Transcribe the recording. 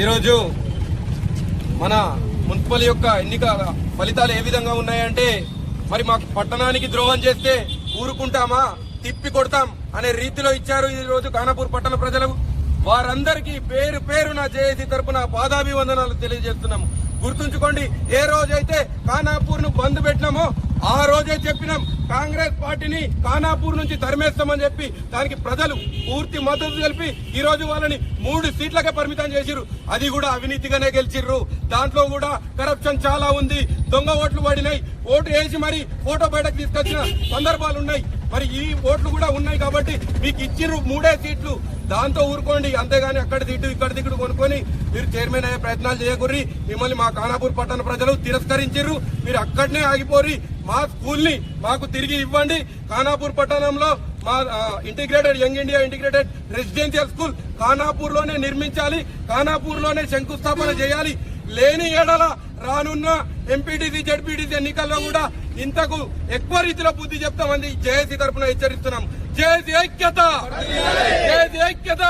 ఈరోజు మన మున్సిపల్ యొక్క ఎన్నికల ఫలితాలు ఏ విధంగా ఉన్నాయంటే, మరి మాకు పట్టణానికి ద్రోహం చేస్తే ఊరుకుంటామా, తిప్పి కొడతాం అనే రీతిలో ఇచ్చారు ఈ రోజు ఖానాపూర్ పట్టణ ప్రజలు. వారందరికీ పేరు పేరున జేఏసీ తరపున పాదాభివందనాలు తెలియజేస్తున్నాము. గుర్తుంచుకోండి, ఏ రోజైతే ఖానాపూర్ ను బంద్ పెట్టినామో ఆ రోజే చెప్పినాం కాంగ్రెస్ పార్టీని ఖానాపూర్ నుంచి తరిమేస్తామని చెప్పి. దానికి ప్రజలు పూర్తి మద్దతు తెలిపి ఈ రోజు వాళ్ళని 3 సీట్లకే పరిమితం చేసిర్రు. అది కూడా అవినీతిగానే గెలిచిర్రు. దాంట్లో కూడా కరప్షన్ చాలా ఉంది. దొంగ ఓట్లు పడినాయి. ఓటు వేసి మరి ఫోటో బయటకు తీసుకొచ్చిన సందర్భాలు ఉన్నాయి. మరి ఈ ఓట్లు కూడా ఉన్నాయి కాబట్టి మీకు ఇచ్చిర్రు 3 సీట్లు. దాంతో ఊరుకోండి, అంతేగాని అక్కడ దిట్టు ఇక్కడ దిక్కుడు కొనుక్కొని మీరు చైర్మన్ అయ్యే ప్రయత్నాలు చేయకూర్రి. మిమ్మల్ని మా ఖానాపూర్ పట్టణ ప్రజలు తిరస్కరించిర్రు. మీరు అక్కడనే ఆగిపోరి. మా స్కూల్ ని మాకు తిరిగి ఇవ్వండి. ఖానాపూర్ పట్టణంలో మా integrated young India integrated residential school Khanapur లోనే నిర్మించాలి. ఖానాపూర్ లోనే శంకుస్థాపన చేయాలి. లేని ఏడల రానున్న ఎంపీటీసీ జడ్పీటీసీ ఎన్నికల్లో కూడా ఇంతకు ఎక్కువ రీతిలో బుద్ధి చెప్తామని జేఏసీ తరఫున హెచ్చరిస్తున్నాం. జేఏసీ ఐక్యత, జేఏసీ ఐక్యత.